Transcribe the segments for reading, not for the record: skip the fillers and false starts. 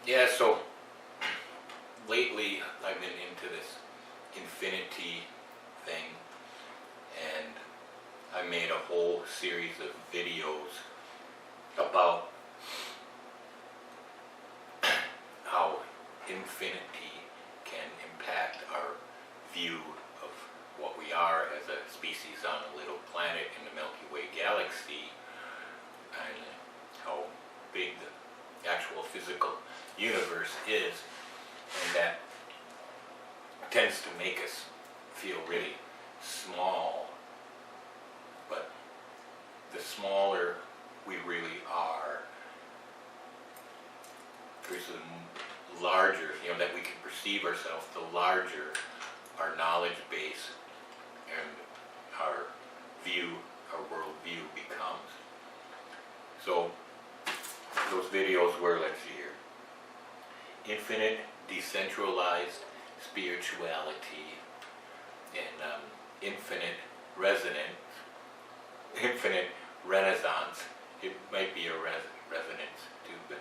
Yeah, so lately I've been into this infinity thing, and I made a whole series of videos about how infinity can impact our view of what we are as a species on a little planet in the Milky Way galaxy, and how big the actual physical universe is, and that tends to make us feel really small. But the smaller we really are, there's a larger, that we can perceive ourselves, the larger our knowledge base and our view, our worldview becomes. So those videos were, let's see here, infinite decentralized spirituality, and infinite renaissance. It might be a resonance too, but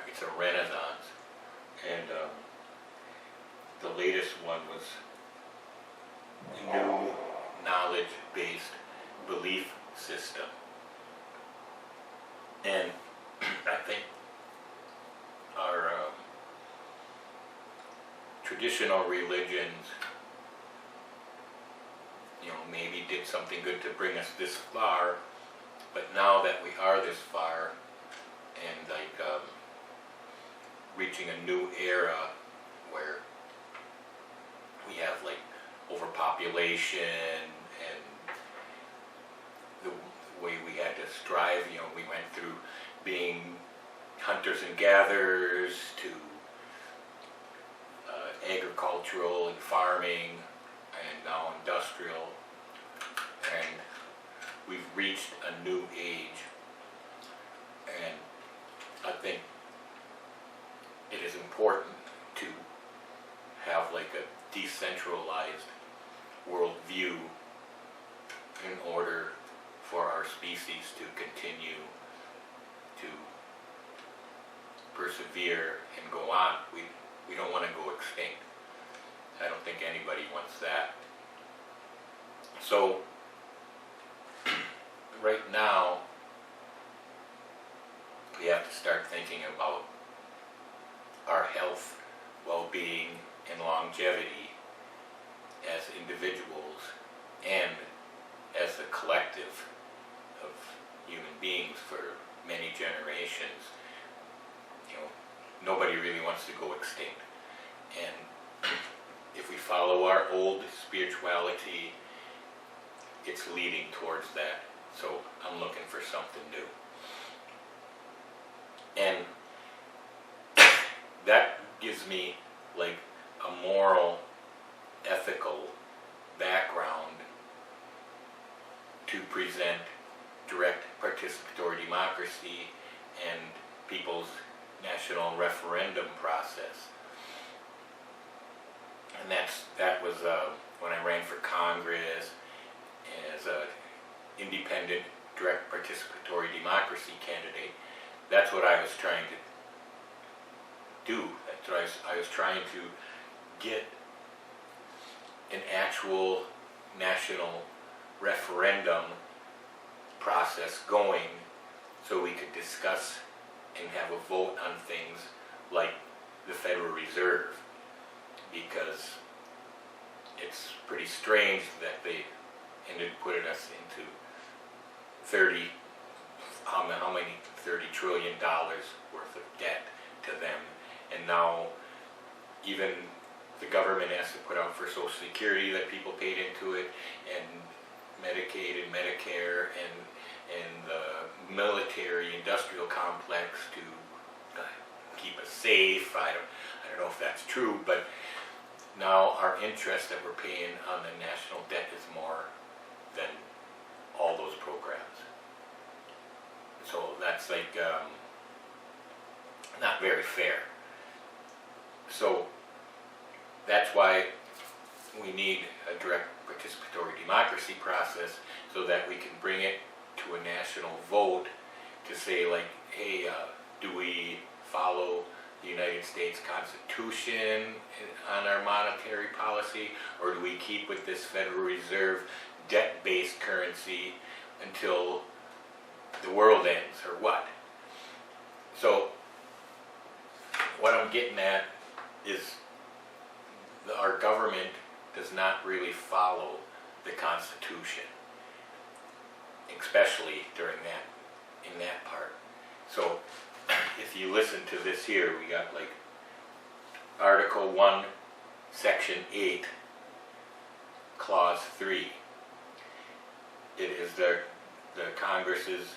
it's a renaissance. And the latest one was new knowledge-based belief system. And I think our traditional religions, maybe did something good to bring us this far, but now that we are this far, and reaching a new era where we have overpopulation and the way we had to strive, we went through being hunters and gatherers to agricultural and farming, and now industrial, and we've reached a new age. And I think it is important to have a decentralized worldview in order for our species to continue to persevere and go on. We don't want to go extinct. I don't think anybody wants that. So right now we have to start thinking about our health, well-being, and longevity as individuals and as a collective of human beings for many generations. Nobody really wants to go extinct. And if we follow our old spirituality, it's leading towards that. So I'm looking for something new. And that gives me a moral, ethical background to present direct participatory democracy and people's national referendum process. And that was when I ran for Congress as an independent direct participatory democracy candidate. That's what I was trying to do. That's what I was trying to get an actual national referendum process going so we could discuss and have a vote on things like the Federal Reserve, because it's pretty strange that they ended up putting us into $30 trillion worth of debt to them, and now even the government has to put out for Social Security that people paid into it, and Medicaid and Medicare, and the military industrial complex to keep us safe. I don't know if that's true, but now our interest that we're paying on the national debt is more than all those programs. So that's not very fair. So that's why we need a direct participatory democracy process, so that we can bring it to a national vote to say hey, do we follow the United States Constitution on our monetary policy, or do we keep with this Federal Reserve debt-based currency until the world ends, or what? So what I'm getting at is our government does not really follow the Constitution, especially in that part. So if you listen to this here, we got like Article 1, Section 8, Clause 3. It is the Congress's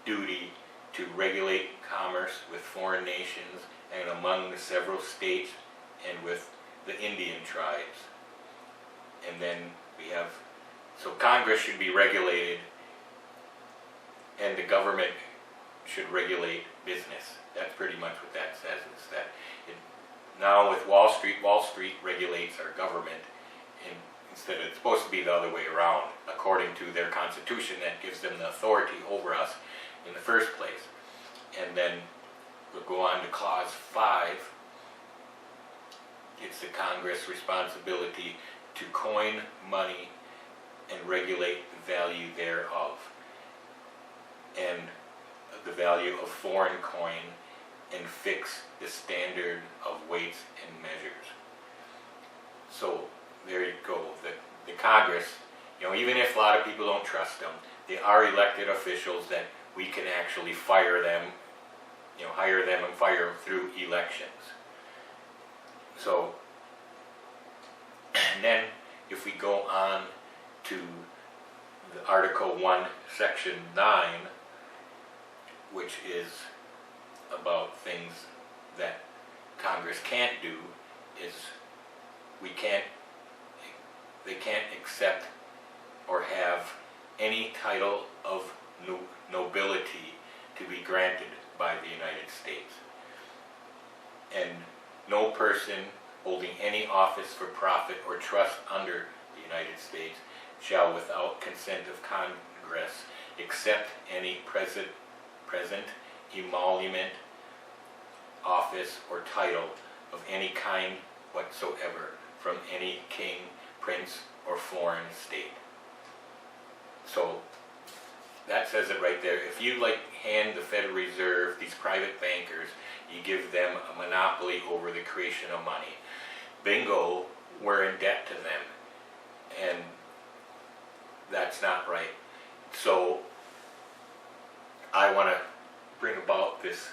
duty to regulate commerce with foreign nations and among the several states and with the Indian tribes. And then we have, so Congress should be regulated and the government should regulate business. That's pretty much what that says, is that now with Wall Street regulates our government, and instead it's supposed to be the other way around, according to their constitution that gives them the authority over us in the first place. And then we'll go on to Clause 5. It's the Congress' responsibility to coin money and regulate the value thereof, and the value of foreign coin, and fix the standard of weights and measures. So there you go. The Congress, even if a lot of people don't trust them, they are elected officials that we can actually fire them, hire them and fire them through elections. So, and then if we go on to the Article 1, Section 9, which is about things that Congress can't do, is they can't accept or have any title of nobility to be granted by the United States. And no person holding any office for profit or trust under the United States shall, without consent of Congress, accept any present emolument, office, or title of any kind whatsoever from any king, prince, or foreign state. So that says it right there. If you hand the Federal Reserve, these private bankers, you give them a monopoly over the creation of money, bingo, we're in debt to them. And that's not right. So I want to bring about this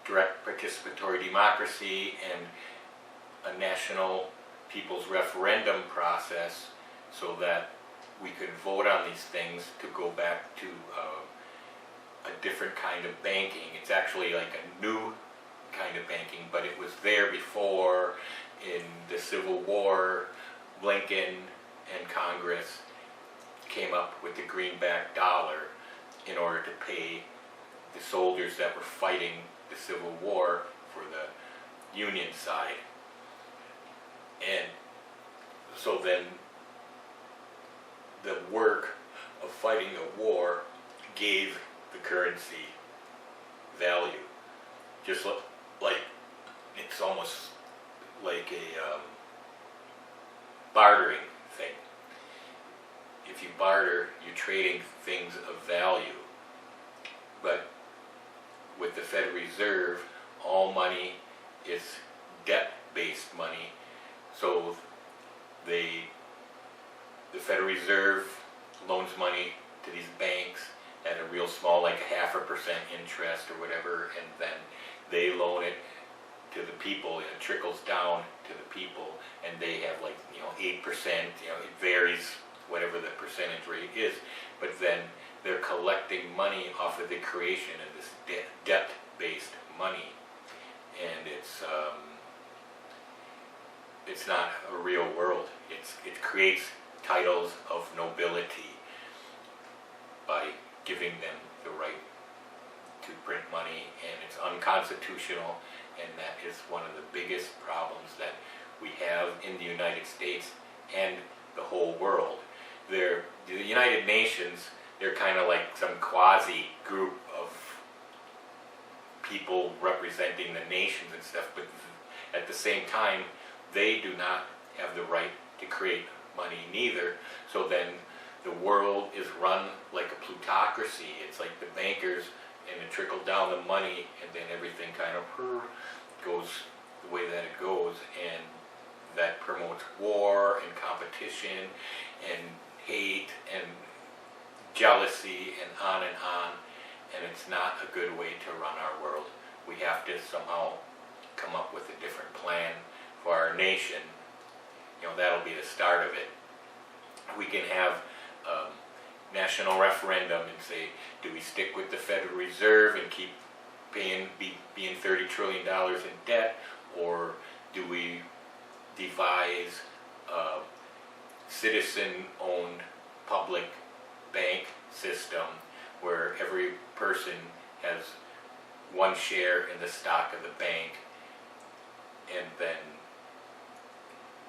direct participatory democracy and a national people's referendum process so that we could vote on these things to go back to a different kind of banking. It's actually like a new kind of banking, but it was there before. In the Civil War, Lincoln and Congress came up with the greenback dollar in order to pay the soldiers that were fighting the Civil War for the Union side. And so then the work of fighting the war gave the currency value. Just like it's almost like a bartering thing. If you barter, you're trading things of value. But with the Federal Reserve, all money is debt-based money. So the Federal Reserve loans money to these banks at a real small, like 0.5% interest or whatever, and then they loan it to the people. It trickles down to the people, and they have 8%. It varies whatever the percentage rate is, but then they're collecting money off of the creation of this debt-based money, and it's not a real world. It creates titles of nobility by giving them the right to print money, and it's unconstitutional, and that is one of the biggest problems that we have in the United States and the whole world. The United Nations, they're kind of like some quasi group of people representing the nations and stuff, but at the same time, they do not have the right to create money neither. So then the world is run like a plutocracy. It's like the bankers, and it trickle down the money, and then everything kind of goes the way that it goes, and that promotes war and competition and hate and jealousy and on, and it's not a good way to run our world. We have to somehow come up with a different plan for our nation. You know, that'll be the start of it. We can have national referendum and say, do we stick with the Federal Reserve and keep being $30 trillion in debt, or do we devise a citizen-owned public bank system where every person has one share in the stock of the bank, and then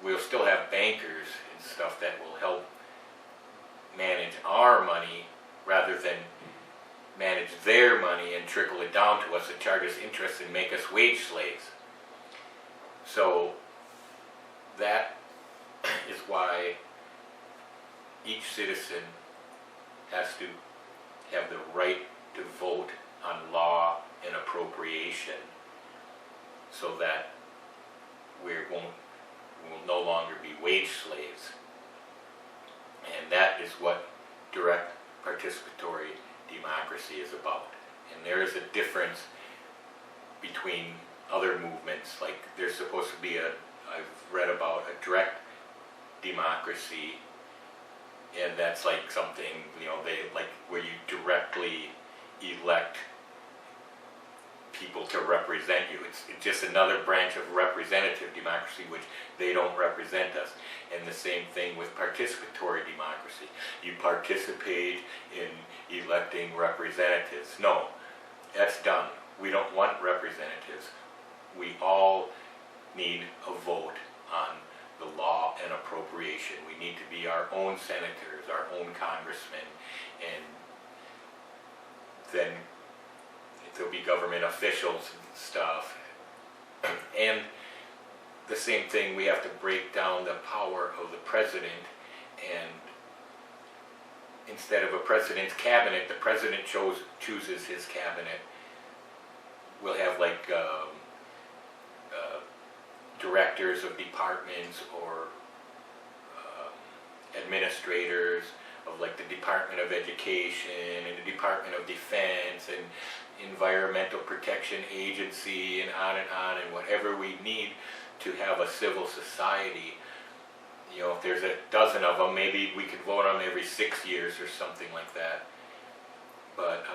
we'll still have bankers and stuff that will help manage our money rather than manage their money and trickle it down to us and charge us interest and make us wage slaves. So that is why each citizen has to have the right to vote on law and appropriation, so that we will no longer be wage slaves. And that is what direct participatory democracy is about. And there is a difference between other movements. Like, there's supposed to be I've read about a direct democracy, and that's like something, where you directly elect people to represent you. It's just another branch of representative democracy, which they don't represent us. And the same thing with participatory democracy. You participate in electing representatives. No, that's done. We don't want representatives. We all need a vote on the law and appropriation. We need to be our own senators, our own congressmen, and then there'll be government officials and stuff. And the same thing, we have to break down the power of the president, and instead of a president's cabinet, the president chooses his cabinet. We'll have directors of departments, or administrators of the Department of Education and the Department of Defense and Environmental Protection Agency, and on, and whatever we need to have a civil society. If there's a dozen of them, maybe we could vote on them every 6 years or something like that. But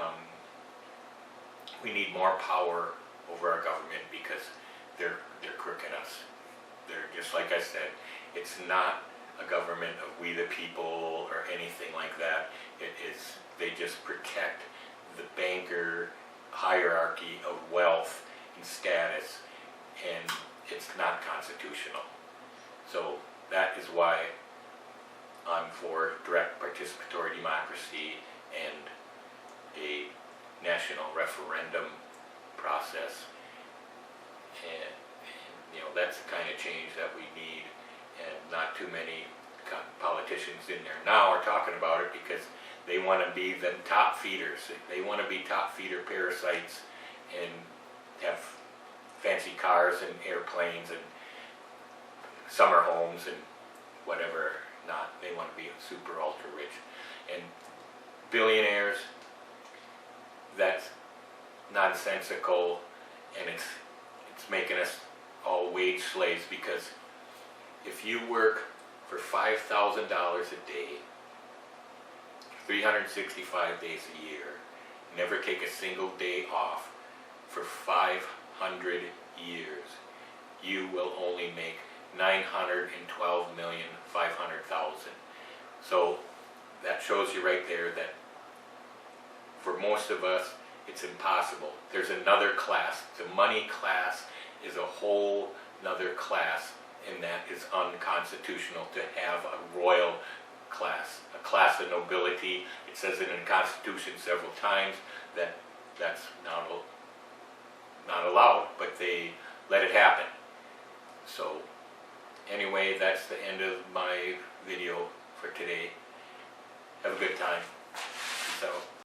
we need more power over our government, because they're crooking us. They're, just like I said, it's not a government of we the people or anything like that. They just protect the banker hierarchy of wealth and status, and it's not constitutional. So that is why I'm for direct participatory democracy and a national referendum process. And that's the kind of change that we need, and not too many politicians in there now are talking about it, because they want to be the top feeders. They want to be top feeder parasites and have fancy cars and airplanes and summer homes and whatever not. They want to be super ultra rich. And billionaires, that's nonsensical, and it's making us all wage slaves, because if you work for $5,000 a day, 365 days a year, never take a single day off for 500 years, you will only make $912,500,000. So that shows you right there that for most of us, it's impossible. There's another class. The money class is a whole another class, and that is unconstitutional to have a royal class, a class of nobility. It says it in the Constitution several times that that's not not allowed, but they let it happen. So anyway, that's the end of my video for today. Have a good time. Peace out.